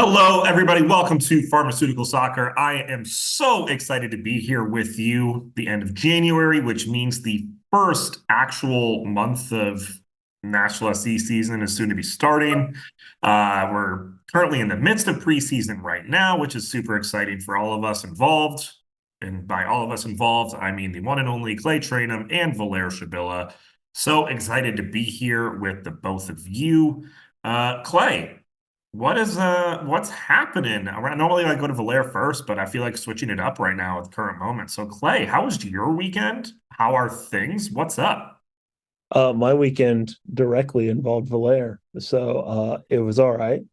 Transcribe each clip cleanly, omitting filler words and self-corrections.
Hello, everybody. Welcome to Pharmaceutical Soccer. I am so excited to be here with you. The end of January, which means the first actual month of Nashville SC season is soon to be starting. We're currently in the midst of preseason right now, which is super exciting for all of us involved. And by all of us involved, I mean the one and only Clay Trainum and Valère Shabilla. So excited to be here with the both of you. Clay, what's happening? Normally I go to Valère first, but I feel like switching it up right now at the current moment. So Clay, how was your weekend? How are things? What's up? My weekend directly involved Valère, so it was all right.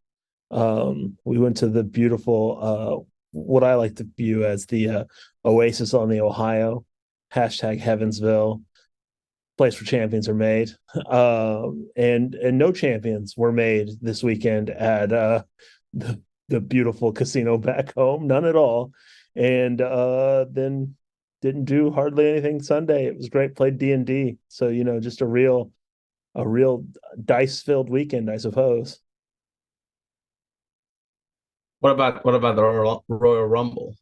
We went to the beautiful, what I like to view as the oasis on the Ohio, hashtag Heavensville, place where champions are made. And no champions were made this weekend at the beautiful casino back home, none at all. And then didn't do hardly anything Sunday. It was great. Played D&D, so just a real dice filled weekend, I suppose. What about the Royal Rumble?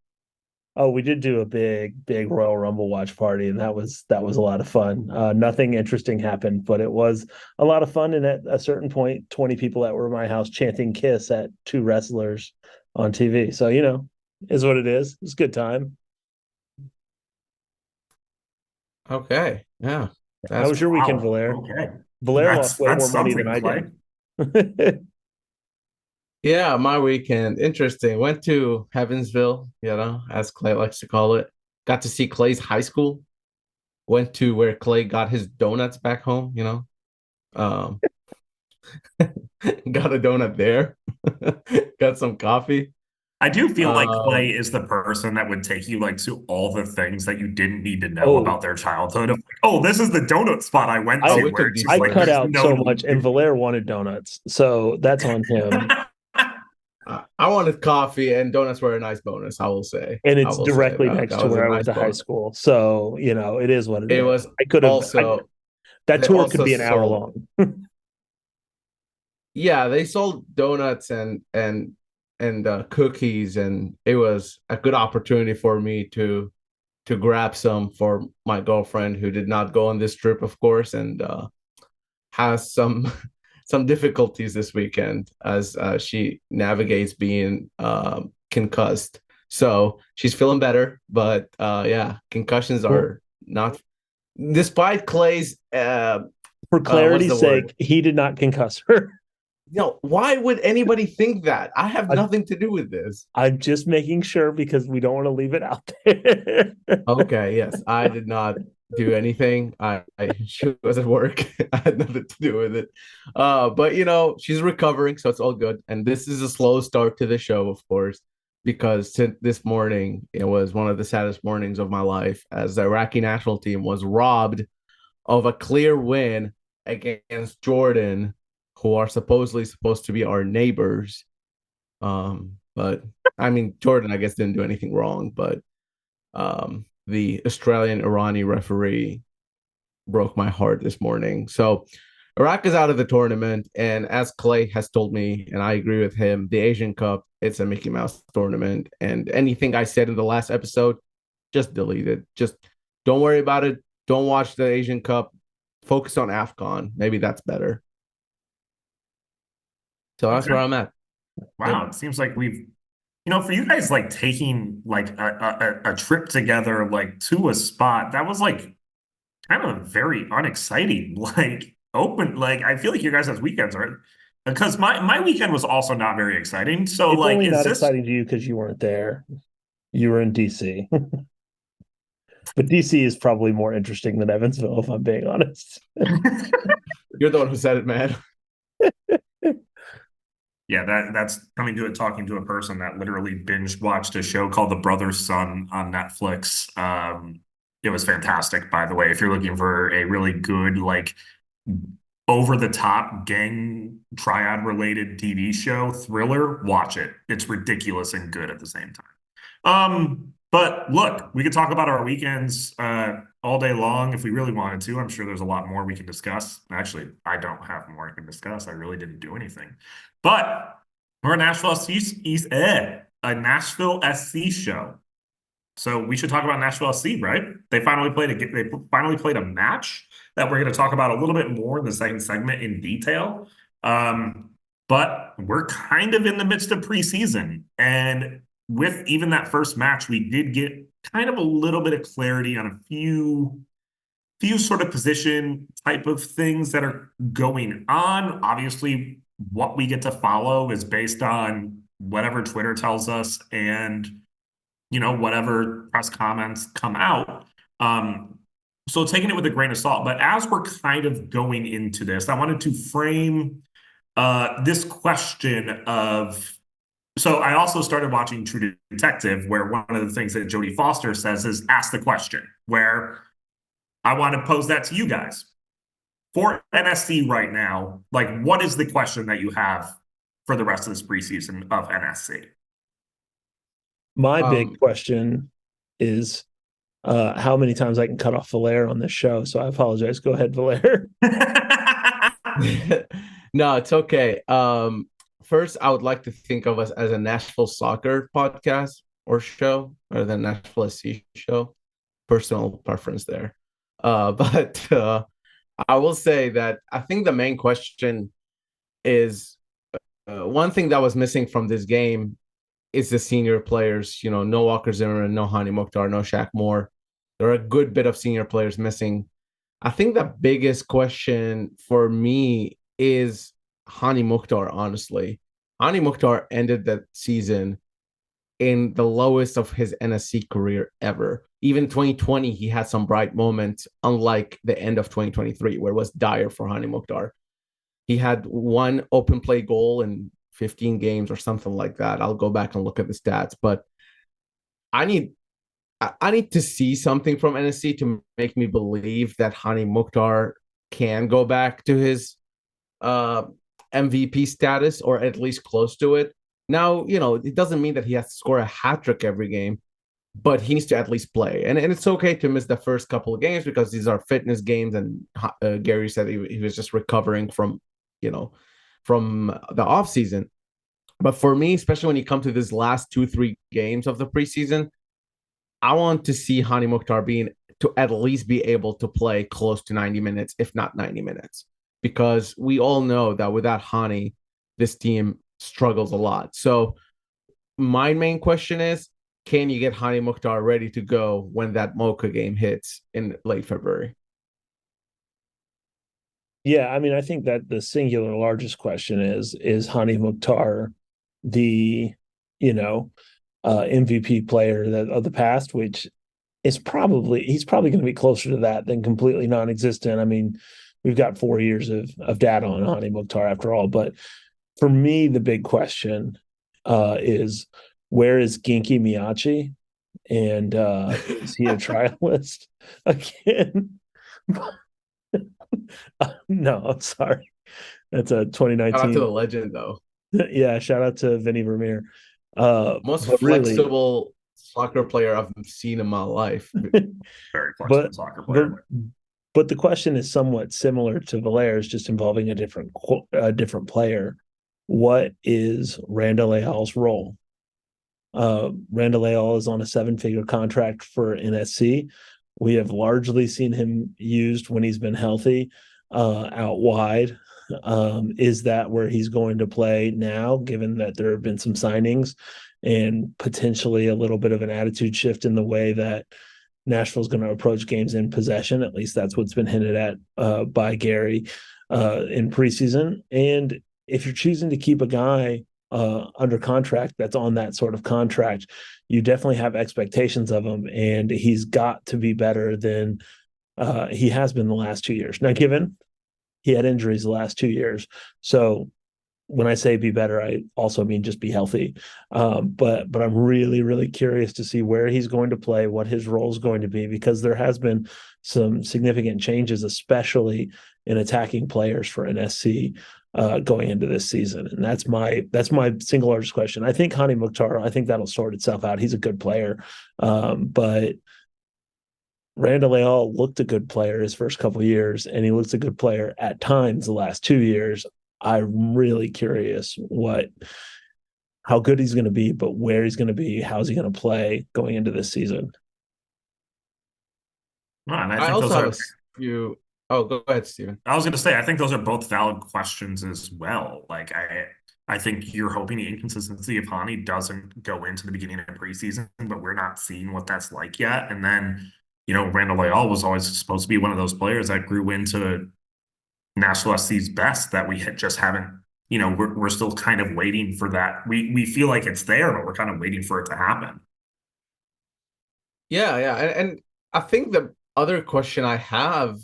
Oh, we did do a big Royal Rumble watch party, and that was a lot of fun. Nothing interesting happened, but it was a lot of fun. And at a certain point, 20 people that were in my house chanting "Kiss" at two wrestlers on TV. So is what it is. It's a good time. Okay, yeah, How that's was your weekend, Wow. Valère? Okay. Valère lost That's way that's more money than something, I Clay. did. yeah, my weekend. Interesting. Went to Heavensville, as Clay likes to call it. Got to see Clay's high school. Went to where Clay got his donuts back home. Um, got a donut there. Got some coffee. I do feel like Clay Um, is the person that would take you like to all the things that you didn't need to know Oh, about their childhood. Of like, oh, this is the donut spot I went oh, to, I we where took it's just I like cut there's detours. out no so much, and need. Valère wanted donuts, so that's on him. I wanted coffee and donuts were a nice bonus. I will say. And I it's will say directly that next that to was a where I went nice to high bonus. school, so it is what it It is. was I could have also that they tour could also be an hour sold long. yeah, they sold donuts and cookies, and it was a good opportunity for me to grab some for my girlfriend who did not go on this trip, of course, and has some some difficulties this weekend as she navigates being concussed. So she's feeling better, but yeah, concussions Well, are not. Despite Clay's, for what's clarity's the word? sake, he did not concuss her. Why would anybody think that? I have I, nothing to do with this. I'm just making sure because we don't want to leave it out there. Okay, yes, I did not do anything. She was at work. I had nothing to do with it. But she's recovering, so it's all good. And this is a slow start to the show, of course, because this morning it was one of the saddest mornings of my life as the Iraqi national team was robbed of a clear win against Jordan, who are supposedly supposed to be our neighbors. But I mean, Jordan, I guess, didn't do anything wrong, but the Australian Irani referee broke my heart this morning. So Iraq is out of the tournament, and as Clay has told me, and I agree with him, the Asian Cup, it's a Mickey Mouse tournament, and anything I said in the last episode, just delete it. Just don't worry about it. Don't watch the Asian Cup. Focus on AFCON. Maybe that's better. So that's where Okay. I'm at. Wow. Yep. It seems like for you guys like taking like a trip together like to a spot, that was like kind of very unexciting. Like open, like I feel like your guys' weekends are because my weekend was also not very exciting. So It's like, only is not this exciting to you because you weren't there. You were in DC. But DC is probably more interesting than Evansville, if I'm being honest. You're the one who said it, man. Yeah, that's coming to it talking to a person that literally binge watched a show called The Brother's Son on Netflix. It was fantastic, by the way. If you're looking for a really good, like over the top gang triad related TV show thriller, watch it. It's ridiculous and good at the same time. But look, we could talk about our weekends all day long if we really wanted to. I'm sure there's a lot more we can discuss. Actually, I don't have more I can discuss. I really didn't do anything. But We're a Nashville SC show. So we should talk about Nashville SC, right? They finally played a match that we're going to talk about a little bit more in the second segment in detail. But we're kind of in the midst of preseason. And with even that first match, we did get kind of a little bit of clarity on a few sort of position type of things that are going on. Obviously, what we get to follow is based on whatever Twitter tells us and whatever press comments come out. So taking it with a grain of salt. But as we're kind of going into this, I wanted to frame this question of. So I also started watching True Detective, where one of the things that Jodie Foster says is ask the question, where I want to pose that to you guys. For NSC right now, like, what is the question that you have for the rest of this preseason of NSC? My big question is how many times I can cut off Valaire on this show. So I apologize. Go ahead, Valaire. No, it's okay. First, I would like to think of us as a Nashville soccer podcast or show, or the Nashville SC show. Personal preference there. But I will say that I think the main question is one thing that was missing from this game is the senior players. No Walker Zimmerman, no Hani Mukhtar, no Shaq Moore. There are a good bit of senior players missing. I think the biggest question for me is Hani Mukhtar, honestly. Hani Mukhtar ended that season in the lowest of his NSC career ever. Even 2020, he had some bright moments, unlike the end of 2023, where it was dire for Hani Mukhtar. He had one open play goal in 15 games or something like that. I'll go back and look at the stats, but I need to see something from NSC to make me believe that Hani Mukhtar can go back to his MVP status, or at least close to it. Now, it doesn't mean that he has to score a hat trick every game, but he needs to at least play. And it's okay to miss the first couple of games because these are fitness games. And Gary said he was just recovering from the offseason. But for me, especially when you come to these last 2-3 games of the preseason, I want to see Hani Mukhtar to at least be able to play close to 90 minutes, if not 90 minutes. Because we all know that without Hani, this team struggles a lot. So my main question is, can you get Hani Mukhtar ready to go when that Mocha game hits in late February? Yeah, I mean, I think that the singular largest question is Hani Mukhtar the, MVP player of the past, which he's probably going to be closer to that than completely non-existent. I mean, we've got 4 years of data on Hani Mukhtar after all. But for me, the big question is, where is Ginky Miyachi? And is he a trialist again? No, I'm sorry. That's a 2019. Shout out to the legend, though. Yeah, shout out to Vinny Vermeer. Most flexible soccer player I've seen in my life. Very flexible soccer player. But the question is somewhat similar to Valaire's, just involving a different player. What is Randall Leal's role? Randall Leal is on a 7-figure contract for NSC. We have largely seen him used when he's been healthy out wide. Is that where he's going to play now, given that there have been some signings and potentially a little bit of an attitude shift in the way that Nashville's going to approach games in possession? At least that's what's been hinted at by Gary in preseason. And if you're choosing to keep a guy under contract that's on that sort of contract, you definitely have expectations of him, and he's got to be better than he has been the last 2 years. Now, given he had injuries the last 2 years, so when I say be better, I also mean just be healthy. But I'm really, really curious to see where he's going to play, what his role is going to be, because there has been some significant changes, especially in attacking players for NSC going into this season. And that's my single largest question. I think Hani Mukhtar, I think that'll sort itself out. He's a good player. But Randall Leal looked a good player his first couple of years, and he looks a good player at times the last 2 years. I'm really curious what how good he's going to be, but where he's going to be, how's he going to play going into this season. And I I think also those have are. a few. Oh, go ahead, Steven. I was going to say, I think those are both valid questions as well. Like, I think you're hoping the inconsistency of Hani doesn't go into the beginning of preseason, but we're not seeing what that's like yet. And then, Randall Leal was always supposed to be one of those players that grew into Nashville SC's best that we just haven't. We're still kind of waiting for that. We feel like it's there, but we're kind of waiting for it to happen. Yeah, yeah, and I think the other question I have,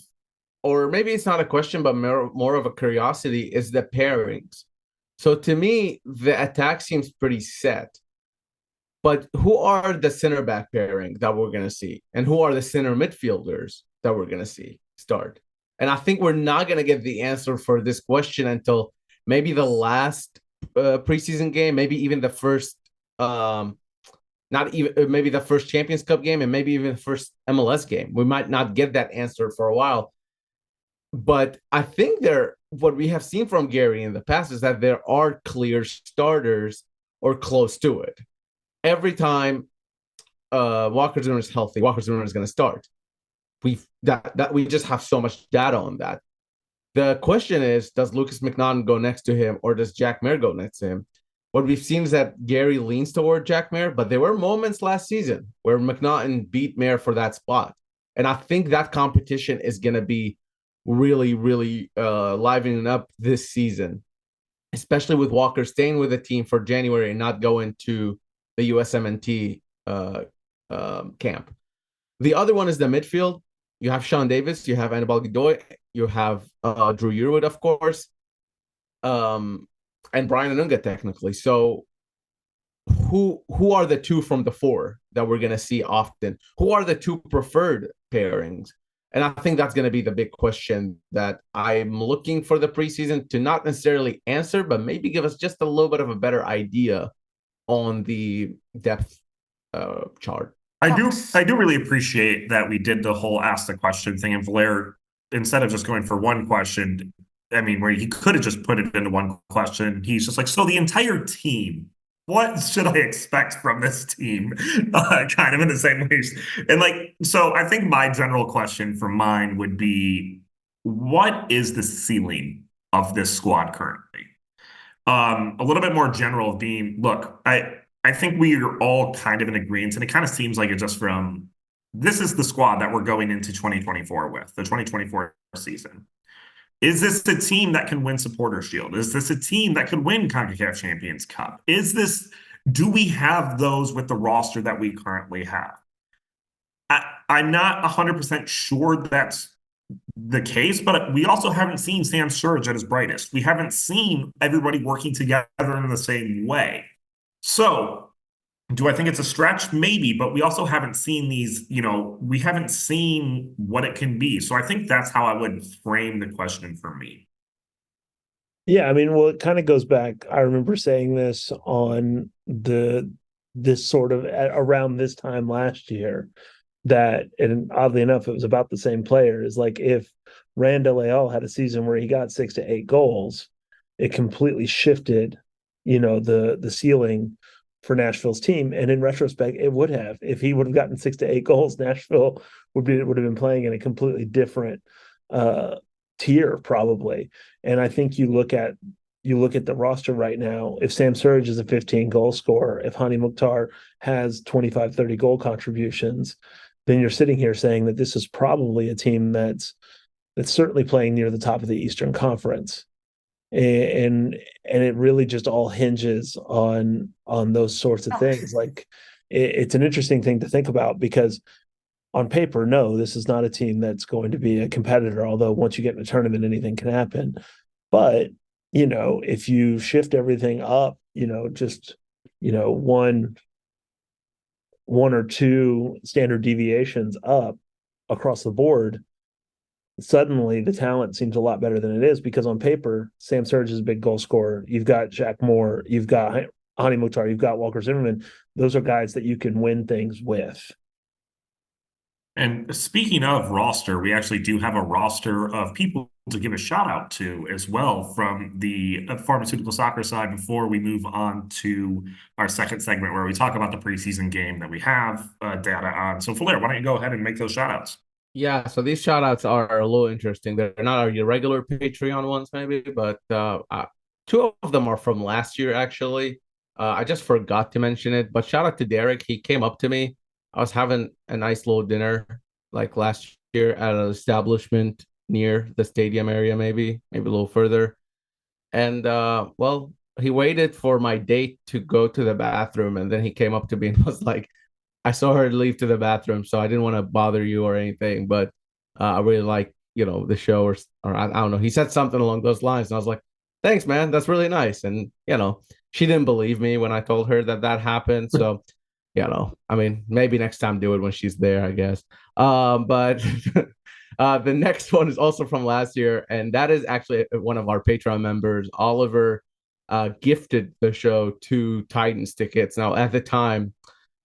or maybe it's not a question, but more of a curiosity, is the pairings. So to me, the attack seems pretty set. But who are the center back pairing that we're going to see? And who are the center midfielders that we're going to see start? And I think we're not going to get the answer for this question until maybe the last preseason game, maybe even the first, not even maybe the first Champions Cup game, and maybe even the first MLS game. We might not get that answer for a while. But I think what we have seen from Gary in the past is that there are clear starters or close to it. Every time Walker Zimmer is healthy, Walker Zimmer is going to start. We just have so much data on that. The question is, does Lucas McNaughton go next to him, or does Jack Mayer go next to him? What we've seen is that Gary leans toward Jack Mayer, but there were moments last season where McNaughton beat Mayer for that spot. And I think that competition is going to be really, really livening up this season, especially with Walker staying with the team for January and not going to the USMNT camp. The other one is the midfield. You have Sean Davis, you have Anibal Godoy, you have Drew Yearwood, of course, and Brian Anunga, technically. So who are the two from the four that we're going to see often? Who are the two preferred pairings? And I think that's going to be the big question that I'm looking for the preseason to not necessarily answer, but maybe give us just a little bit of a better idea on the depth chart. I do really appreciate that we did the whole ask the question thing, and Blair, instead of just going for one question, I mean, where he could have just put it into one question, he's just like, so the entire team, what should I expect from this team? Kind of in the same ways. And so I think my general question for mine would be, what is the ceiling of this squad currently? A little bit more general of being, look, I think we are all kind of in agreement, and it kind of seems like it just from this is the squad that we're going into 2024 with, the 2024 season. Is this a team that can win Supporter Shield? Is this a team that could win CONCACAF Champions Cup? Do we have those with the roster that we currently have? I'm not 100% sure that's the case, but we also haven't seen Sam Surge at his brightest. We haven't seen everybody working together in the same way. So, do I think it's a stretch? Maybe, but we also haven't seen we haven't seen what it can be. So I think that's how I would frame the question for me. Yeah, I mean, well, it kind of goes back. I remember saying this on this sort of around this time last year, that, and oddly enough, it was about the same players. Like if Randall Leal had a season where he got 6 to 8 goals, it completely shifted, the ceiling for Nashville's team. And in retrospect, it would have. If he would have gotten 6 to 8 goals, Nashville would have been playing in a completely different tier, probably. And I think you look at the roster right now. If Sam Surge is a 15 goal scorer, if Hani Mukhtar has 25, 30 goal contributions, then you're sitting here saying that this is probably a team that's certainly playing near the top of the Eastern Conference. And it really just all hinges on those sorts of things. Like it's an interesting thing to think about, because on paper, no, this is not a team that's going to be a competitor, although once you get in a tournament, anything can happen. But if you shift everything up, just one or two standard deviations up across the board, suddenly the talent seems a lot better than it is, because on paper, Sam Surge is a big goal scorer. You've got Jack Moore, you've got Hani Mukhtar, you've got Walker Zimmerman. Those are guys that you can win things with. And speaking of roster, we actually do have a roster of people to give a shout out to as well from the pharmaceutical soccer side before we move on to our second segment where we talk about the preseason game that we have data on. So, Flair, why don't you go ahead and make those shout outs? Yeah, so these shout outs are a little interesting. They're not your regular Patreon ones, maybe, but two of them are from last year, actually. I just forgot to mention it, but shout out to Derek. He came up to me. I was having a nice little dinner like last year at an establishment near the stadium area, maybe a little further. And well, he waited for my date to go to the bathroom, and then he came up to me and was like, I saw her leave to the bathroom, so I didn't want to bother you or anything, but I really like, the show or I don't know. He said something along those lines, and I was like, thanks, man. That's really nice. And, she didn't believe me when I told her that happened. So, I mean, maybe next time do it when she's there, I guess. But the next one is also from last year, and that is actually one of our Patreon members, Oliver, gifted the show 2 Titans tickets. Now, at the time,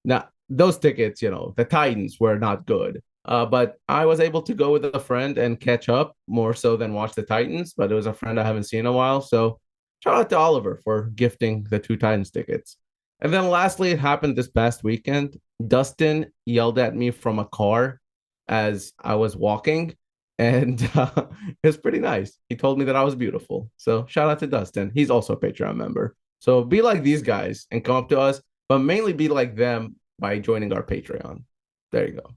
now those tickets, the Titans were not good. But I was able to go with a friend and catch up more so than watch the Titans. But it was a friend I haven't seen in a while. So shout out to Oliver for gifting the 2 Titans tickets. And then lastly, it happened this past weekend. Dustin yelled at me from a car as I was walking. And it was pretty nice. He told me that I was beautiful. So shout out to Dustin. He's also a Patreon member. So be like these guys and come up to us, but mainly be like them by joining our Patreon. There you go.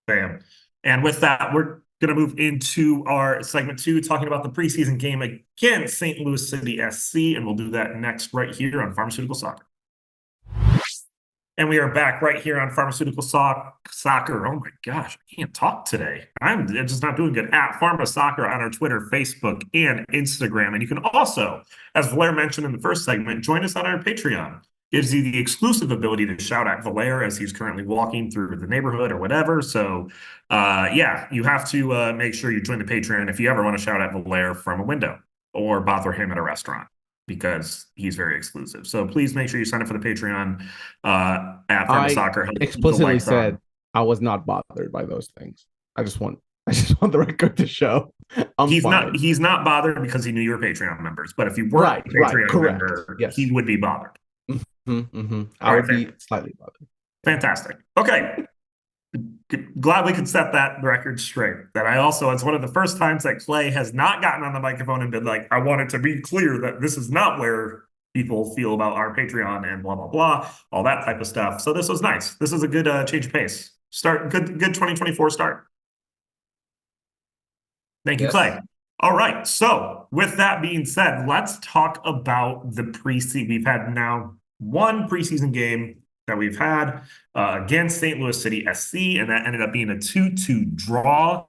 Bam. And with that, we're going to move into our segment 2, talking about the preseason game against St. Louis City SC, and we'll do that next right here on Pharmaceutical Soccer. And we are back right here on Pharmaceutical Soccer. Oh my gosh, I can't talk today. I'm just not doing good. At Pharma Soccer on our Twitter, Facebook, and Instagram. And you can also, as Valer mentioned in the first segment, join us on our Patreon. Gives you the exclusive ability to shout at Valer as he's currently walking through the neighborhood or whatever. So, yeah, you have to make sure you join the Patreon if you ever want to shout at Valer from a window or bother him at a restaurant, because he's very exclusive. So please make sure you sign up for the Patreon at Pharma Soccer. Explicitly said I was not bothered by those things. I just want the record to show he's not bothered because he knew you were Patreon members. But if you weren't a Patreon member, yes, he would be bothered. I would be slightly bothered. Fantastic. Okay. Glad we could set that record straight. That it's one of the first times that Clay has not gotten on the microphone and been like, I want it to be clear that this is not where people feel about our Patreon and blah, blah, blah, all that type of stuff. So this was nice. This is a good change of pace. Good 2024 start. Thank you, Clay. All right. So with that being said, let's talk about the preseason. We've had now one preseason game that we've had against St. Louis City SC, and that ended up being a 2-2 draw.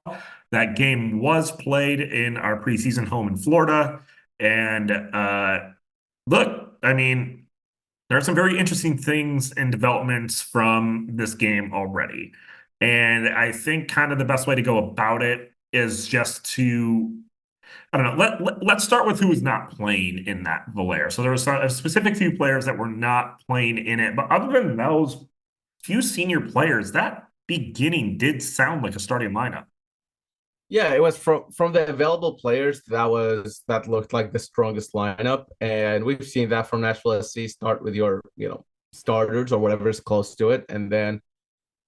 That game was played in our preseason home in Florida. And look, I mean, there are some very interesting things and developments from this game already. And I think kind of the best way to go about it is just to, I don't know, let's start with who is not playing in that Valer. So there was a specific few players that were not playing in it. But other than those few senior players, that beginning did sound like a starting lineup. Yeah, it was from the available players that looked like the strongest lineup. And we've seen that from Nashville SC. Start with your, starters or whatever is close to it. And then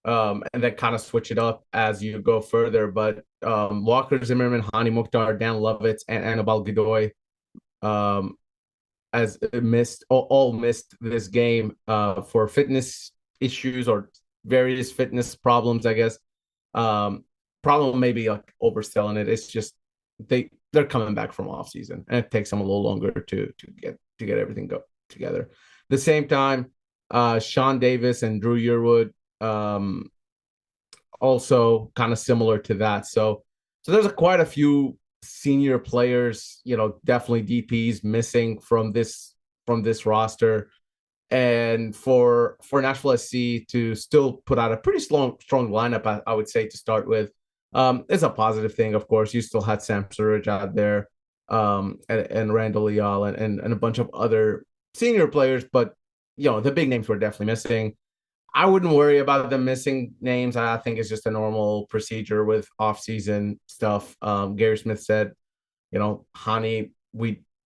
kind of switch it up as you go further. But Walker Zimmerman, Hani Mukhtar, Dan Lovitz, and Anibal Godoy all missed this game for fitness issues or various fitness problems, I guess. Problem maybe like overselling it. It's just they're coming back from off season, and it takes them a little longer to get everything go together. The same time, Sean Davis and Drew Yearwood also kind of similar to that. So there's quite a few senior players, definitely DPs missing from this roster. And for Nashville SC to still put out a pretty strong lineup, I would say, to start with, is a positive thing. Of course, you still had Sam Surridge out there, and Randall Leal and a bunch of other senior players, but the big names were definitely missing. I wouldn't worry about them missing names. I think it's just a normal procedure with off-season stuff. Gary Smith said, Hani,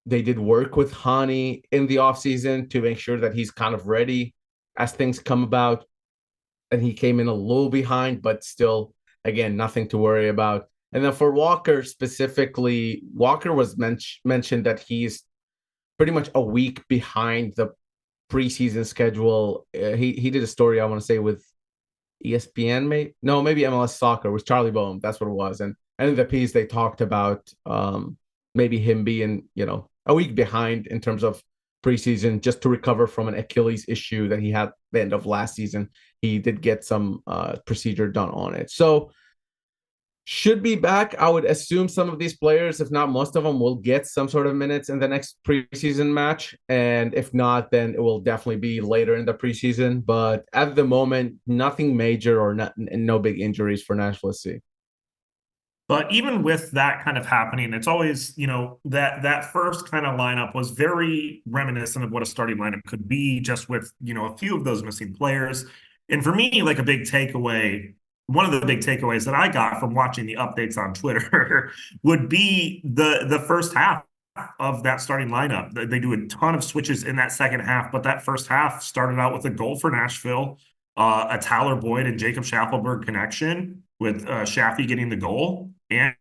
they did work with Hani in the off-season to make sure that he's kind of ready as things come about. And he came in a little behind, but still, again, nothing to worry about. And then for Walker specifically, Walker was mentioned that he's pretty much a week behind the preseason schedule. He did a story, I want to say, with ESPN, maybe MLS Soccer with Charlie Boehm. That's what it was. And in the piece they talked about maybe him being, a week behind in terms of preseason just to recover from an Achilles issue that he had the end of last season. He did get some procedure done on it. So should be back. I would assume some of these players, if not most of them, will get some sort of minutes in the next preseason match. And if not, then it will definitely be later in the preseason. But at the moment, nothing major or no big injuries for Nashville SC. But even with that kind of happening, it's always, that first kind of lineup was very reminiscent of what a starting lineup could be, just with, a few of those missing players. And for me, like one of the big takeaways that I got from watching the updates on Twitter would be the first half of that starting lineup. They do a ton of switches in that second half, but that first half started out with a goal for Nashville, a Tyler Boyd and Jacob Schaffelberg connection with Shaffy getting the goal, and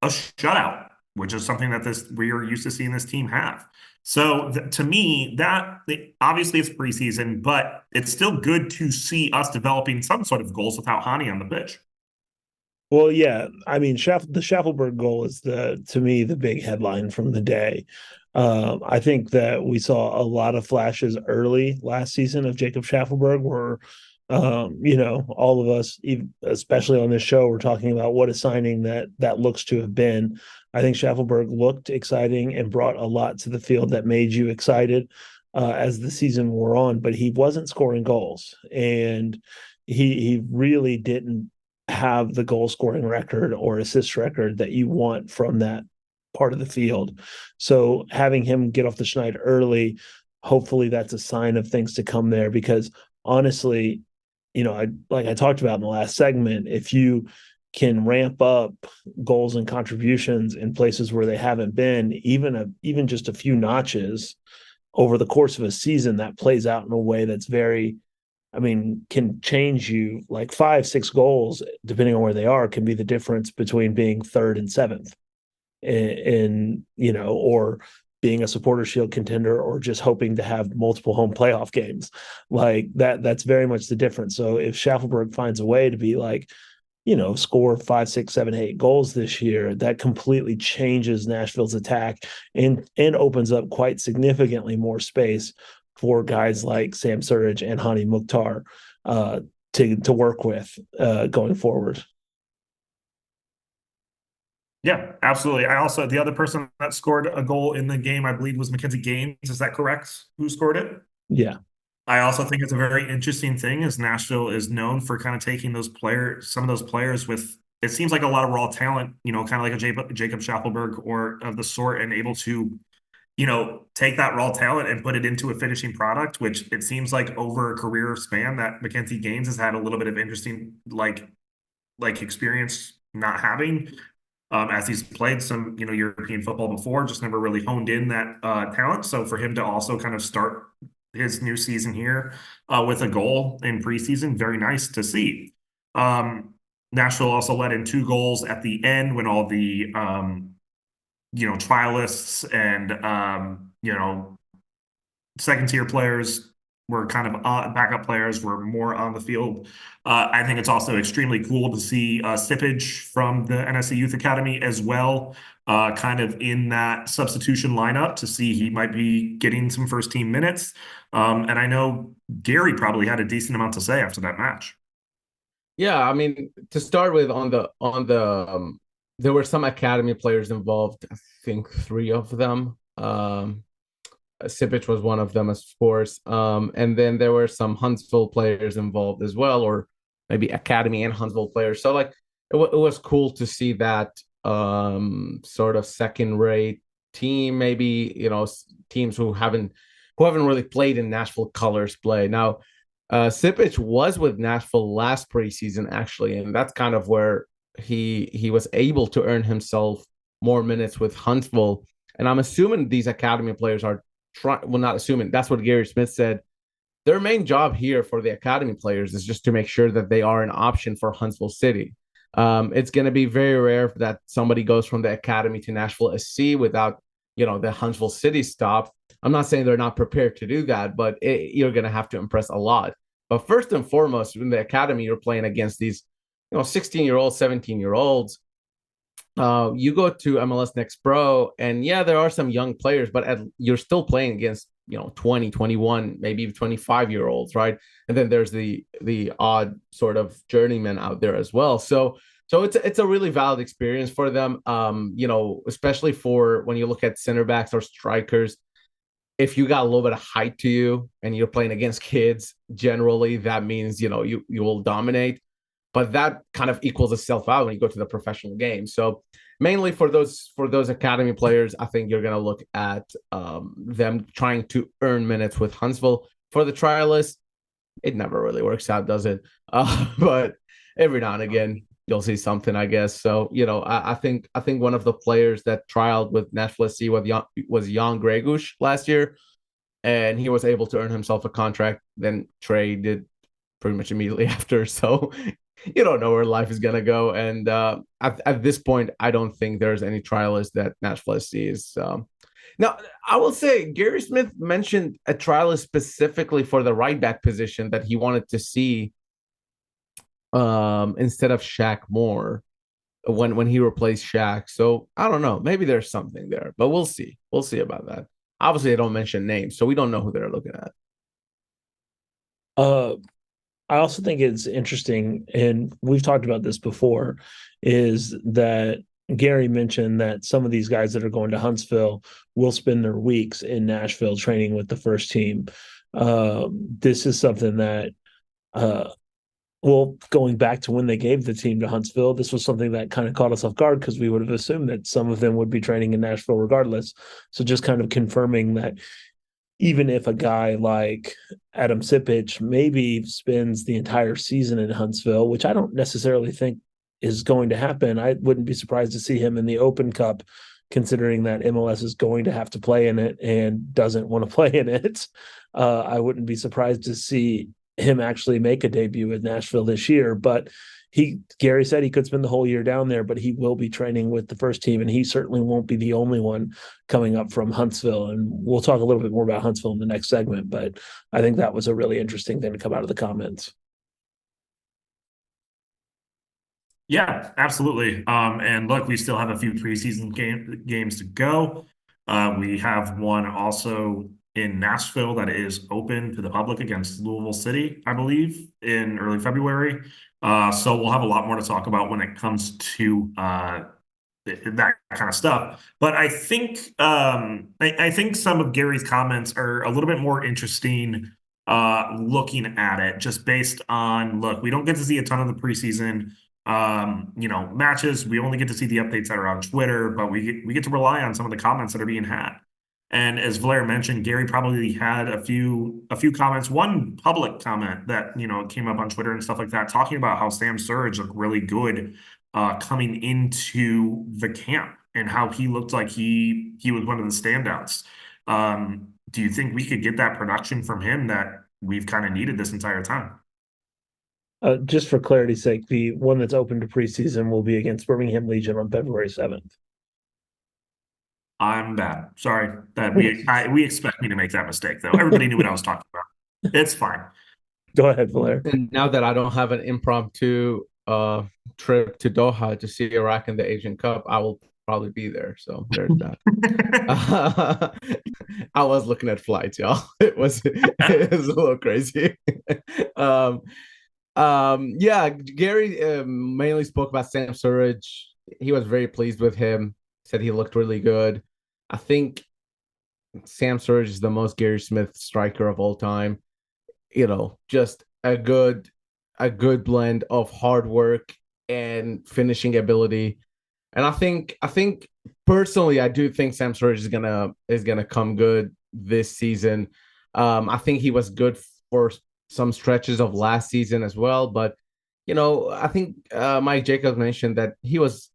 a shutout, which is something that we are used to seeing this team have. So to me, obviously it's preseason, but it's still good to see us developing some sort of goals without Hani on the pitch. Well, yeah, I mean, the Schaffelberg goal is to me the big headline from the day. I think that we saw a lot of flashes early last season of Jacob Schaffelberg, where all of us, especially on this show, we're talking about what a signing that looks to have been. I think Schaffelberg looked exciting and brought a lot to the field that made you excited as the season wore on, but he wasn't scoring goals, and he really didn't have the goal scoring record or assist record that you want from that part of the field. So having him get off the schneid early, hopefully that's a sign of things to come there, because honestly, I talked about in the last segment, if you can ramp up goals and contributions in places where they haven't been, even just a few notches over the course of a season, that plays out in a way that's can change you. Like 5-6 goals, depending on where they are, can be the difference between being third and seventh or being a supporter shield contender, or just hoping to have multiple home playoff games. Like that's very much the difference. So if Schaffelberg finds a way to be score 5, 6, 7, 8 goals this year, that completely changes Nashville's attack and opens up quite significantly more space for guys like Sam Surridge and Hani Mukhtar to work with going forward. Yeah, absolutely. The other person that scored a goal in the game, I believe, was Mackenzie Gaines. Is that correct? Who scored it? Yeah. I also think it's a very interesting thing, as Nashville is known for kind of taking some of those players with, it seems like a lot of raw talent, kind of like a Jacob Schaffelberg or of the sort, and able to, take that raw talent and put it into a finishing product, which it seems like over a career span that Mackenzie Gaines has had a little bit of interesting, like experience not having. As he's played some, European football before, just never really honed in that talent. So for him to also kind of start his new season here with a goal in preseason, very nice to see. Nashville also let in 2 goals at the end when all the, trialists and, second-tier players were kind of backup players were more on the field. I think it's also extremely cool to see Sippage from the NSC Youth Academy as well, kind of in that substitution lineup, to see he might be getting some first team minutes. And I know Gary probably had a decent amount to say after that match. Yeah, I mean, to start with, there were some academy players involved. I think 3 of them. Sipic was one of them, of course. And then there were some Huntsville players involved as well, or maybe academy and Huntsville players. So it was cool to see that sort of second-rate team, maybe, teams who haven't really played in Nashville colors play. Now, Sipic was with Nashville last preseason, actually, and that's kind of where he was able to earn himself more minutes with Huntsville. And I'm assuming these academy players are trying. Well, not assuming. That's what Gary Smith said. Their main job here for the academy players is just to make sure that they are an option for Huntsville City. It's going to be very rare that somebody goes from the academy to Nashville SC without, the Huntsville City stop. I'm not saying they're not prepared to do that, but you're going to have to impress a lot. But first and foremost, in the academy, you're playing against these, 16-year-olds, 17-year-olds. You go to MLS Next Pro, and yeah, there are some young players, but you're still playing against 20, 21, maybe even 25-year-olds, right? And then there's the odd sort of journeyman out there as well. So it's a really valid experience for them. Especially for when you look at center backs or strikers. If you got a little bit of height to you and you're playing against kids, generally that means you will dominate. But that kind of equals itself out when you go to the professional game. So mainly for those academy players, I think you're going to look at them trying to earn minutes with Huntsville. For the trialists, it never really works out, does it? But every now and again, you'll see something, I guess. So I think one of the players that trialed with Nashville SC was Jan Gregush last year, and he was able to earn himself a contract. Then traded pretty much immediately after. So you don't know where life is going to go. And at this point, I don't think there's any trialist that Nashville SC is. Now, I will say Gary Smith mentioned a trialist specifically for the right back position that he wanted to see instead of Shaq Moore when he replaced Shaq. So I don't know. Maybe there's something there, but we'll see. We'll see about that. Obviously, they don't mention names, so we don't know who they're looking at. I also think it's interesting, and we've talked about this before, is that Gary mentioned that some of these guys that are going to Huntsville will spend their weeks in Nashville training with the first team. This is something that, going back to when they gave the team to Huntsville, this was something that kind of caught us off guard because we would have assumed that some of them would be training in Nashville regardless. So just kind of confirming that even if a guy like Adam Sipic maybe spends the entire season in Huntsville, which I don't necessarily think is going to happen, I wouldn't be surprised to see him in the Open Cup, considering that MLS is going to have to play in it and doesn't want to play in it. I wouldn't be surprised to see him actually make a debut in Nashville this year, but Gary said he could spend the whole year down there, but he will be training with the first team, and he certainly won't be the only one coming up from Huntsville. And we'll talk a little bit more about Huntsville in the next segment, but I think that was a really interesting thing to come out of the comments. Yeah, absolutely. And look, we still have a few preseason games to go. We have one also in Nashville that is open to the public against Louisville City, I believe, in early February. So we'll have a lot more to talk about when it comes to that kind of stuff. But I think I think some of Gary's comments are a little bit more interesting looking at it, just based on, look, we don't get to see a ton of the preseason matches. We only get to see the updates that are on Twitter, but we get to rely on some of the comments that are being had. And as Blair mentioned, Gary probably had a few comments, one public comment that, came up on Twitter and stuff like that, talking about how Sam Surridge looked really good coming into the camp and how he looked like he was one of the standouts. Do you think we could get that production from him that we've kind of needed this entire time? Just for clarity's sake, the one that's open to preseason will be against Birmingham Legion on February 7th. I'm bad. Sorry that we expect me to make that mistake, though. Everybody knew what I was talking about. It's fine. Go ahead, Valer. And now that I don't have an impromptu trip to Doha to see Iraq in the Asian Cup, I will probably be there. So there's that. I was looking at flights, y'all. It was a little crazy. Yeah, Gary mainly spoke about Sam Surridge. He was very pleased with him. Said he looked really good. I think Sam Surridge is the most Gary Smith striker of all time. Just a good blend of hard work and finishing ability. And I think personally, I do think Sam Surridge is gonna come good this season. I think he was good for some stretches of last season as well. But I think Mike Jacobs mentioned that he was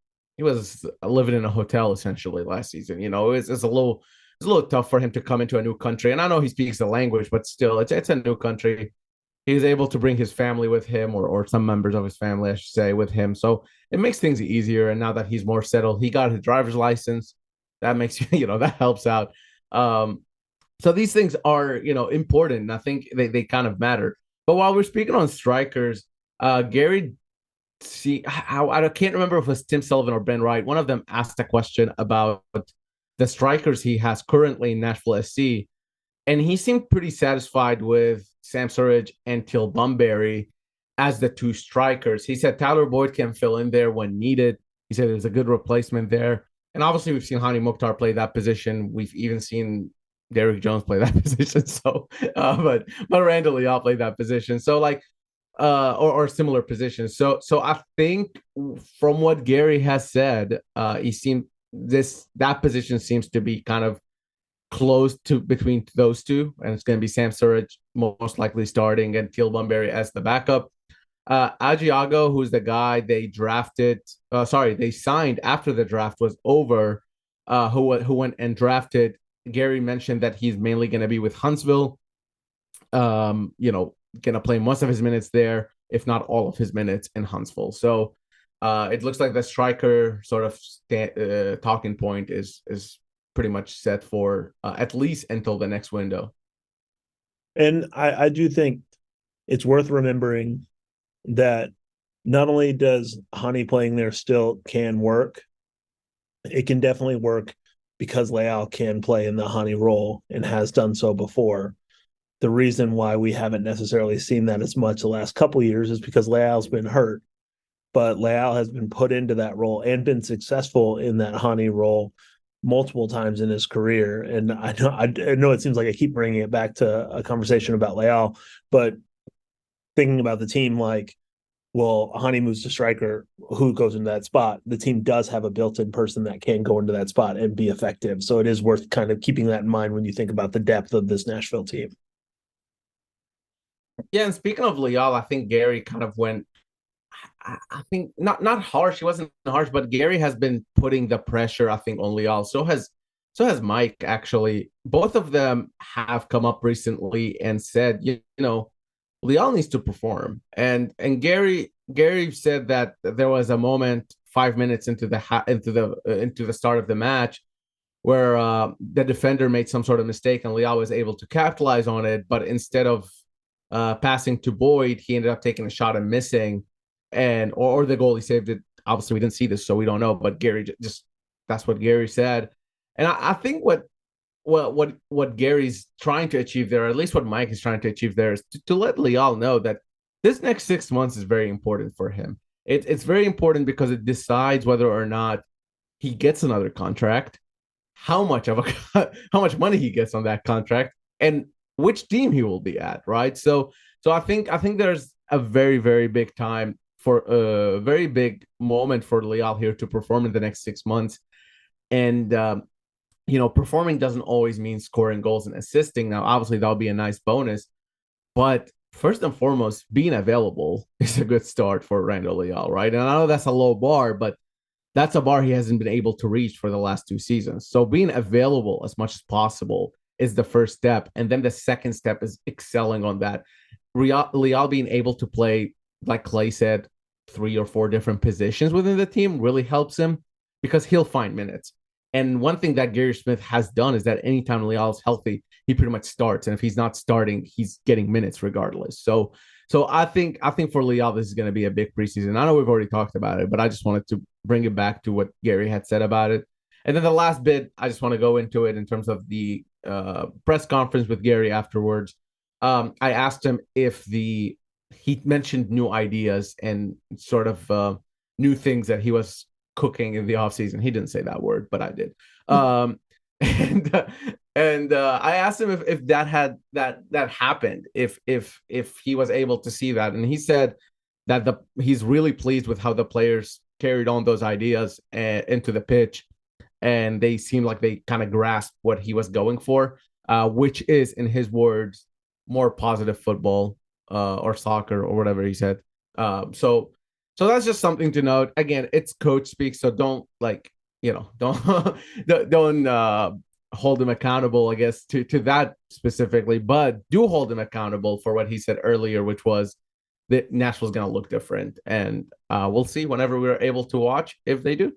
living in a hotel essentially last season. It's a little tough for him to come into a new country. And I know he speaks the language, but still, it's a new country. He was able to bring his family with him, or some members of his family, I should say, with him. So it makes things easier. And now that he's more settled, he got his driver's license. That makes that helps out. So these things are important. And I think they kind of matter. But while we're speaking on strikers, Gary, I can't remember if it was Tim Sullivan or Ben Wright. One of them asked a question about the strikers he has currently in Nashville SC, and he seemed pretty satisfied with Sam Surridge and Till Bunbury as the two strikers. He said Tyler Boyd can fill in there when needed. He said there's a good replacement there. And obviously, we've seen Hani Mukhtar play that position. We've even seen Derrick Jones play that position. So, but Randall Leal played that position. So, or similar positions. So I think from what Gary has said, that position seems to be kind of close to between those two, and it's going to be Sam Surridge most likely starting and Teal Bunbury as the backup. Agiago, who's the guy they signed after the draft was over, who went and drafted. Gary mentioned that he's mainly going to be with Huntsville. Going to play most of his minutes there, if not all of his minutes in Huntsville. So it looks like the striker sort of talking point is pretty much set for at least until the next window. And I do think it's worth remembering that not only does Hani playing there still can work, it can definitely work because Leal can play in the Hani role and has done so before. The reason why we haven't necessarily seen that as much the last couple of years is because Leal's been hurt, but Leal has been put into that role and been successful in that Hani role multiple times in his career. And I know it seems like I keep bringing it back to a conversation about Leal, but thinking about the team, like, well, Hani moves to striker, who goes into that spot? The team does have a built-in person that can go into that spot and be effective. So it is worth kind of keeping that in mind when you think about the depth of this Nashville team. Yeah, and speaking of Leal, I think Gary kind of went, I think not harsh. He wasn't harsh, but Gary has been putting the pressure, I think, on Leal. So has Mike, actually. Both of them have come up recently and said, Leal needs to perform. And Gary said that there was a moment 5 minutes into the start of the match where the defender made some sort of mistake and Leal was able to capitalize on it, but instead of passing to Boyd, he ended up taking a shot and missing, or the goalie saved it. Obviously, we didn't see this, so we don't know. But Gary that's what Gary said, and I think what Gary's trying to achieve there, or at least what Mike is trying to achieve there, is to let Leal know that this next 6 months is very important for him. It's very important because it decides whether or not he gets another contract, how much money he gets on that contract, and which team he will be at, right? So I think there's a very, very big time for a very big moment for Leal here to perform in the next 6 months. And performing doesn't always mean scoring goals and assisting. Now, obviously, that'll be a nice bonus, but first and foremost, being available is a good start for Randall Leal, right? And I know that's a low bar, but that's a bar he hasn't been able to reach for the last 2 seasons. So being available as much as possible is the first step. And then the second step is excelling on that. Leal being able to play, like Clay said, 3 or 4 different positions within the team really helps him because he'll find minutes. And one thing that Gary Smith has done is that anytime Leal is healthy, he pretty much starts. And if he's not starting, he's getting minutes regardless. So I think for Leal, this is going to be a big preseason. I know we've already talked about it, but I just wanted to bring it back to what Gary had said about it. And then the last bit, I just want to go into it in terms of the press conference with Gary afterwards. I asked him if he mentioned new ideas and sort of new things that he was cooking in the offseason. He didn't say that word, but I did. And I asked him if that happened, if he was able to see that, and he said that he's really pleased with how the players carried on those ideas into the pitch, and they seemed like they kind of grasped what he was going for, which is, in his words, more positive football, or soccer or whatever he said. So that's just something to note. Again, it's coach speak, so don't don't don't hold him accountable, I guess, to that specifically, but do hold him accountable for what he said earlier, which was that Nashville's going to look different, and we'll see whenever we're able to watch if they do.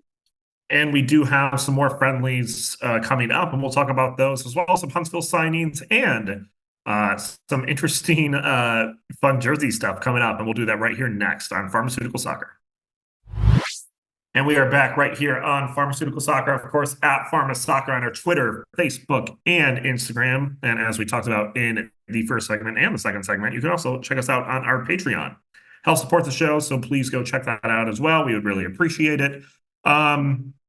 And we do have some more friendlies coming up, and we'll talk about those as well. Some Huntsville signings and some interesting, fun jersey stuff coming up. And we'll do that right here next on Pharmaceutical Soccer. And we are back right here on Pharmaceutical Soccer, of course, at Pharma Soccer on our Twitter, Facebook, and Instagram. And as we talked about in the first segment and the second segment, you can also check us out on our Patreon. Help support the show, so please go check that out as well. We would really appreciate it.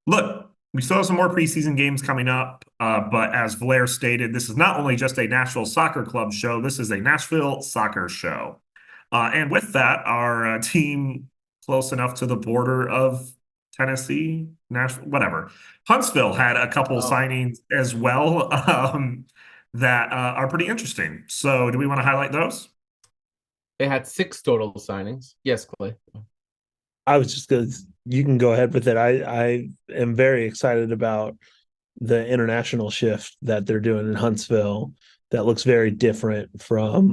Look, we still have some more preseason games coming up, but as Valair stated, this is not only just a Nashville Soccer Club show, this is a Nashville Soccer show. And with that, our team close enough to the border of Tennessee, Nashville, whatever. Huntsville had a couple signings as well that are pretty interesting. So do we want to highlight those? They had 6 total signings. Yes, Clay. I was just going to, you can go ahead with it. I am very excited about the international shift that they're doing in Huntsville. That looks very different from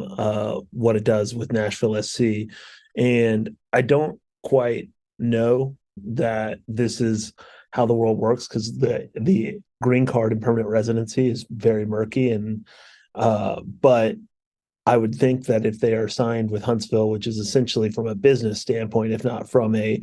what it does with Nashville SC. And I don't quite know that this is how the world works, because the green card and permanent residency is very murky. And but I would think that if they are signed with Huntsville, which is essentially from a business standpoint, if not from a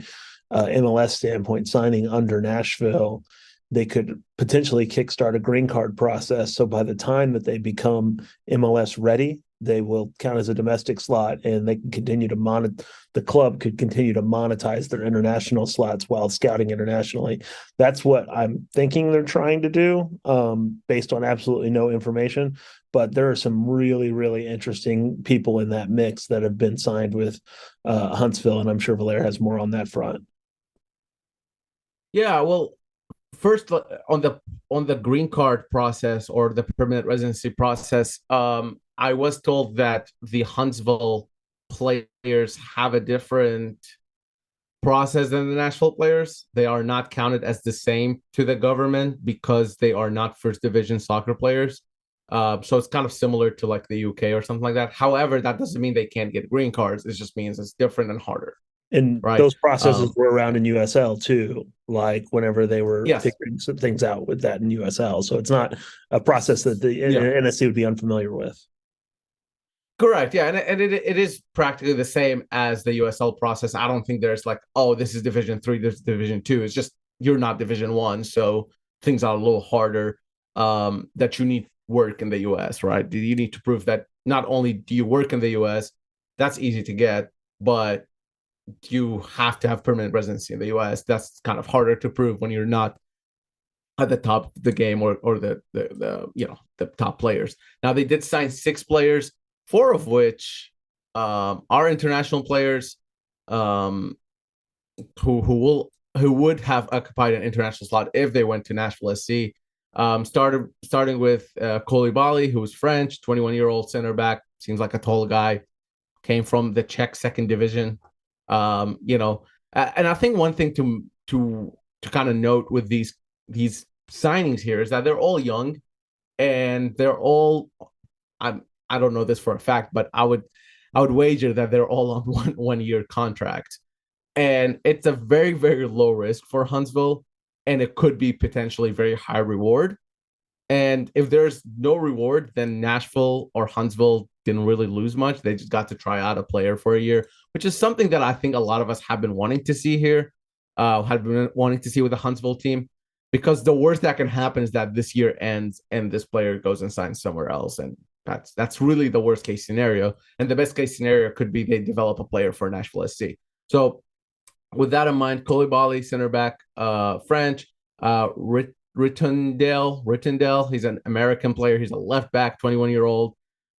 MLS standpoint, signing under Nashville, they could potentially kickstart a green card process. So by the time that they become MLS ready, they will count as a domestic slot, and they can continue to the club could continue to monetize their international slots while scouting internationally. That's what I'm thinking they're trying to do, based on absolutely no information. But there are some really, really interesting people in that mix that have been signed with Huntsville, and I'm sure Valair has more on that front. Yeah, well, first on the green card process or the permanent residency process, I was told that the Huntsville players have a different process than the Nashville players. They are not counted as the same to the government because they are not first division soccer players. So it's kind of similar to like the UK or something like that. However, that doesn't mean they can't get green cards. It just means it's different and harder. And right? Those processes were around in USL too, like whenever they were Yes. figuring some things out with that in USL. So it's not a process that the NSC would be unfamiliar with. Correct. Yeah. And it is practically the same as the USL process. I don't think there's like, oh, this is Division 3, this is Division 2. It's just you're not Division 1. So things are a little harder, that you need work in the US, right? You need to prove that not only do you work in the US, that's easy to get, but you have to have permanent residency in the US. That's kind of harder to prove when you're not at the top of the game or the top players. Now they did sign 6 players, 4 of which are international players, who would have occupied an international slot if they went to Nashville SC. Starting with Koulibaly, who was French, 21-year-old center back, seems like a tall guy, came from the Czech second division. And I think one thing to kind of note with these signings here is that they're all young, and they're all, I don't know this for a fact, but I would wager that they're all on one year contract, and it's a very, very low risk for Huntsville, and it could be potentially very high reward. And if there's no reward, then Nashville or Huntsville didn't really lose much. They just got to try out a player for a year, which is something that I think a lot of us have been wanting to see here, have been wanting to see with the Huntsville team, because the worst that can happen is that this year ends and this player goes and signs somewhere else. And that's really the worst case scenario. And the best case scenario could be they develop a player for Nashville SC. So with that in mind, Koulibaly, center back, French, Rittendell, he's an American player. He's a left back, 21-year-old,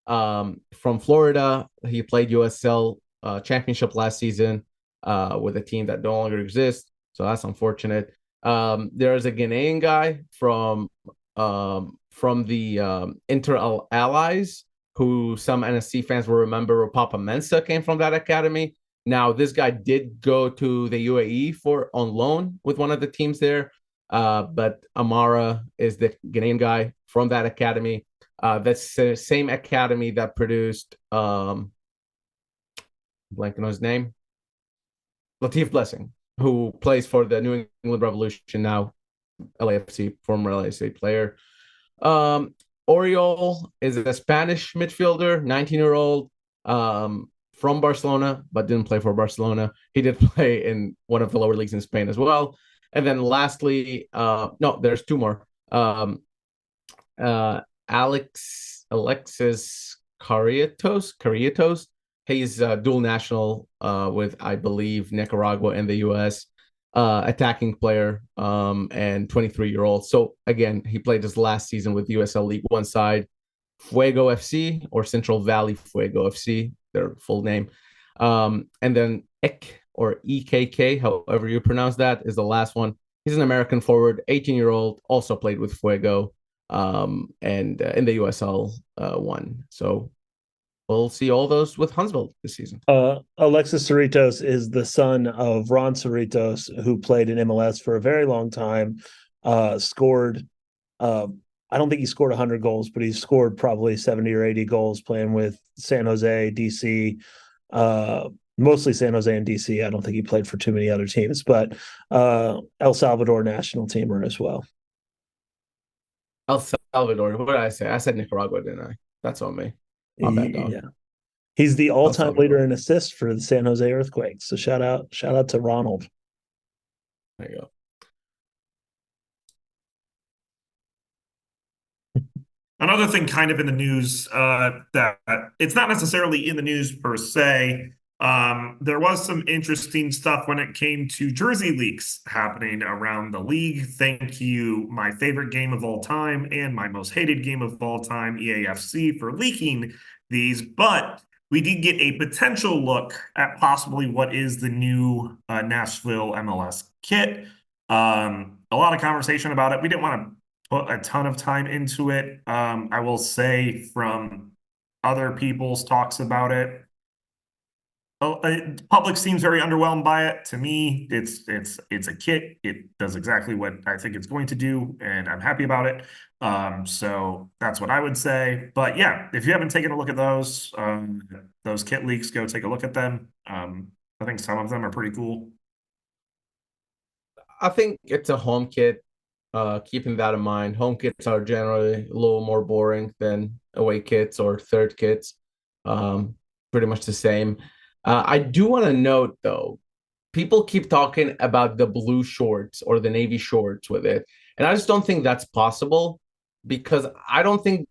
from Florida. He played USL championship last season with a team that no longer exists. So that's unfortunate. There's a Ghanaian guy from the Inter Allies who some NSC fans will remember, Papa Mensah came from that academy. Now, this guy did go to the UAE on loan with one of the teams there, but Amara is the Ghanaian guy from that academy. That's the same academy that produced blanking on his name, Latif Blessing, who plays for the New England Revolution now, LAFC, former LAFC player. Oriol is a Spanish midfielder, 19-year-old, from Barcelona, but didn't play for Barcelona. He did play in one of the lower leagues in Spain as well. And then lastly, no, there's two more. Alexis Carrietos. He's a dual national with, I believe, Nicaragua and the U.S. Attacking player, and 23-year-old. So again, he played his last season with USL League One side, Fuego FC, or Central Valley Fuego FC, their full name. And then Ek, or EKK, however you pronounce that, is the last one. He's an American forward, 18-year-old, also played with Fuego, and in the USL one. So we'll see all those with Huntsville this season. Alexis Cerritos is the son of Ron Cerritos, who played in MLS for a very long time. Scored, I don't think he scored 100 goals, but he scored probably 70 or 80 goals playing with San Jose, DC, mostly San Jose and DC. I don't think he played for too many other teams, but El Salvador national teamer as well. El Salvador. What did I say? I said Nicaragua, didn't I? That's on me. My bad, dog. Yeah. He's the all-time leader in assists for the San Jose Earthquakes. So shout out to Ronald. There you go. Another thing kind of in the news that it's not necessarily in the news per se. There was some interesting stuff when it came to jersey leaks happening around the league. Thank you, my favorite game of all time and my most hated game of all time, EAFC, for leaking these. But we did get a potential look at possibly what is the new Nashville MLS kit. A lot of conversation about it. We didn't want to put a ton of time into it. I will say from other people's talks about it, public seems very underwhelmed by it. To me, it's a kit. It does exactly what I think it's going to do, and I'm happy about it. So that's what I would say. But yeah, if you haven't taken a look at those kit leaks, go take a look at them. I think some of them are pretty cool. I think it's a home kit. Keeping that in mind, home kits are generally a little more boring than away kits or third kits. Pretty much the same. I do want to note, though, people keep talking about the blue shorts or the navy shorts with it. And I just don't think that's possible, because I don't think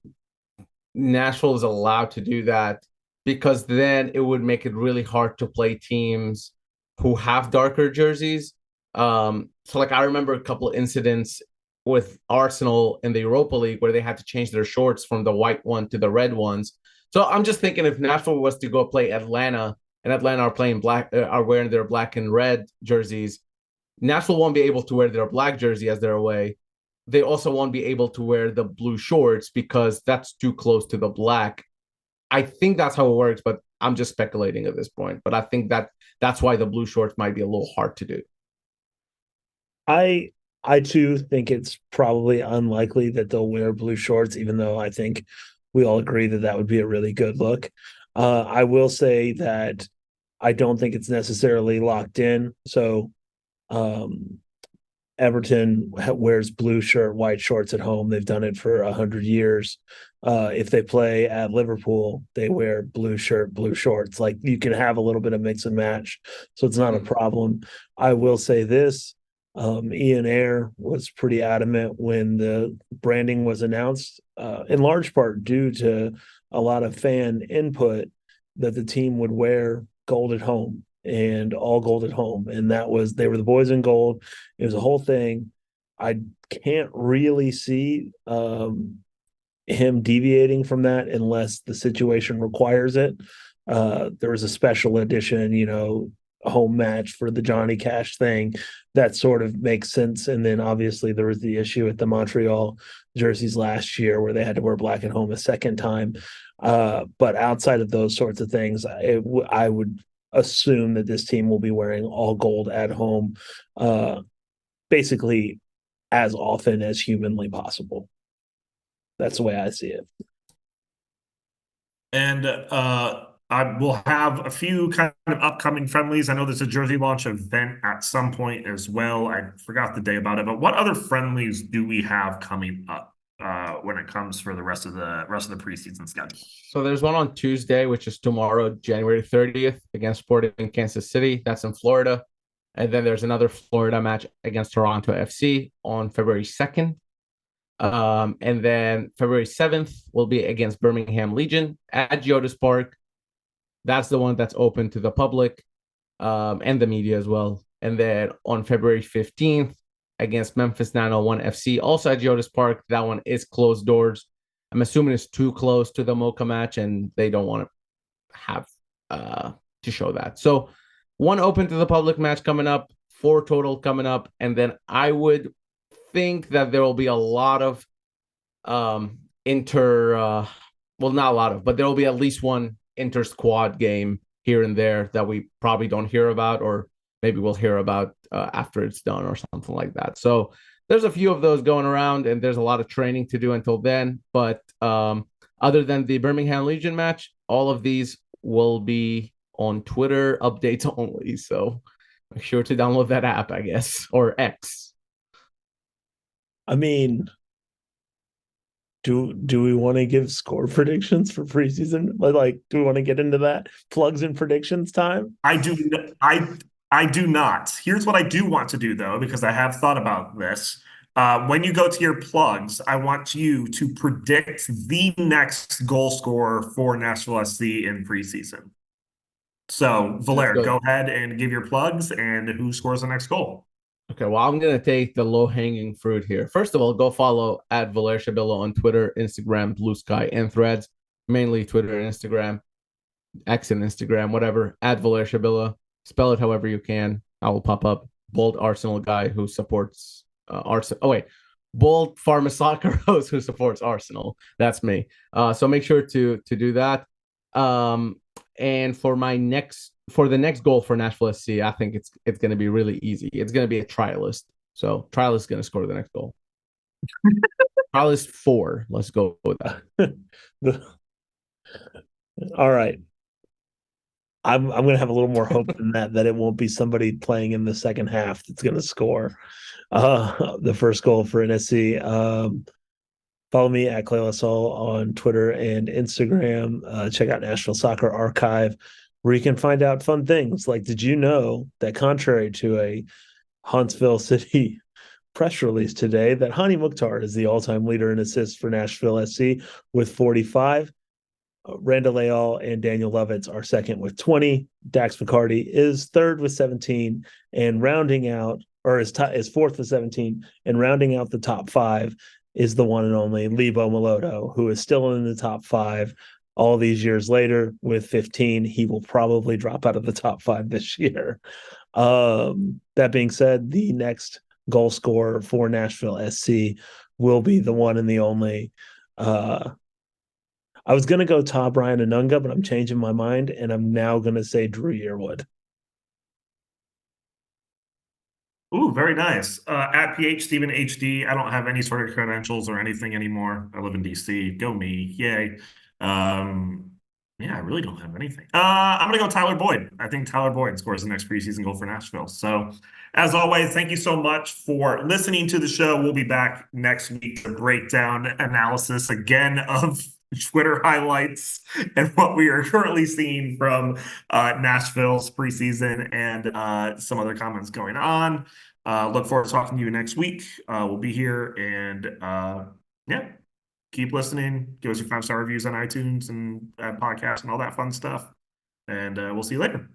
Nashville is allowed to do that, because then it would make it really hard to play teams who have darker jerseys. So like I remember a couple of incidents with Arsenal in the Europa League where they had to change their shorts from the white one to the red ones. So I'm just thinking, if Nashville was to go play Atlanta, and Atlanta are playing black, are wearing their black and red jerseys, Nashville won't be able to wear their black jersey as their away. They also won't be able to wear the blue shorts because that's too close to the black. I think that's how it works, but I'm just speculating at this point. But I think that's why the blue shorts might be a little hard to do. I too think it's probably unlikely that they'll wear blue shorts, even though I think we all agree that that would be a really good look. I will say that I don't think it's necessarily locked in. So Everton wears blue shirt, white shorts at home. They've done it for 100 years. If they play at Liverpool, they wear blue shirt, blue shorts. Like, you can have a little bit of mix and match. So it's not a problem. I will say this. Ian Ayre was pretty adamant when the branding was announced, in large part due to a lot of fan input, that the team would wear gold at home and all gold at home. And they were the boys in gold. It was a whole thing. I can't really see him deviating from that unless the situation requires it. There was a special edition, home match for the Johnny Cash thing that sort of makes sense. And then obviously there was the issue at the Montreal jerseys last year where they had to wear black at home a second time. But outside of those sorts of things, I would assume that this team will be wearing all gold at home, basically as often as humanly possible. That's the way I see it. And I will have a few kind of upcoming friendlies. I know there's a jersey launch event at some point as well. I forgot the day about it, but what other friendlies do we have coming up when it comes for the rest of the preseason schedule? So there's one on Tuesday, which is tomorrow, January 30th, against Sporting Kansas City. That's in Florida. And then there's another Florida match against Toronto FC on February 2nd. And then February 7th will be against Birmingham Legion at Geodis Park. That's the one that's open to the public and the media as well. And then on February 15th against Memphis 901 FC, also at Geodis Park. That one is closed doors. I'm assuming it's too close to the Mocha match and they don't want to have to show that. So one open to the public match coming up, 4 total coming up. And then I would think that there will be a lot of well, not a lot of, but there will be at least one inter squad game here and there that we probably don't hear about, or maybe we'll hear about after it's done or something like that. So there's a few of those going around, and there's a lot of training to do until then. But other than the Birmingham Legion match, all of these will be on Twitter updates only. So make sure to download that app, I guess, or X. I mean, do we want to give score predictions for preseason? Like, do we want to get into that plugs and predictions time? I do not. Here's what I do want to do though, because I have thought about this. When you go to your plugs, I want you to predict the next goal scorer for Nashville SC in preseason. So, Valer, go ahead and give your plugs and who scores the next goal. Okay, well, I'm going to take the low-hanging fruit here. First of all, go follow at Valer Shabilla on Twitter, Instagram, Blue Sky, and Threads. Mainly Twitter and Instagram, X and Instagram, whatever, at Valer Shabilla. Spell it however you can. I will pop up. Bold Arsenal guy who supports Arsenal. Oh, wait. Bold Pharma Soccer host who supports Arsenal. That's me. So make sure to do that. And for the next goal for Nashville SC, I think it's going to be really easy. It's going to be a trialist. So trialist is going to score the next goal. Trialist 4. Let's go with that. All right. I'm going to have a little more hope than that it won't be somebody playing in the second half that's going to score the first goal for NSC. Follow me at Clay LaSalle on Twitter and Instagram. Check out Nashville Soccer Archive, where you can find out fun things like, did you know that contrary to a Huntsville City press release today, that Hani Mukhtar is the all-time leader in assists for Nashville SC with 45. Randall Leal and Daniel Lovitz are second with 20. Dax McCarty is third with 17, and rounding out, or is fourth with 17, and rounding out the top 5 is the one and only Lebo Moloto, who is still in the top 5 all these years later with 15. He will probably drop out of the top 5 this year. That being said, the next goal scorer for Nashville SC will be the one and the only. I was going to go Todd Brian Anunga, but I'm changing my mind, and I'm now going to say Drew Yearwood. Ooh, very nice. At PH Stephen HD. I don't have any sort of credentials or anything anymore. I live in DC. Go me. Yay. Yeah, I really don't have anything. I'm going to go Tyler Boyd. I think Tyler Boyd scores the next preseason goal for Nashville. So, as always, thank you so much for listening to the show. We'll be back next week to break down analysis again of Twitter highlights and what we are currently seeing from Nashville's preseason and some other comments going on. Look forward to talking to you next week. We'll be here and yeah, keep listening. Give us your 5-star reviews on iTunes and podcasts and all that fun stuff. And we'll see you later.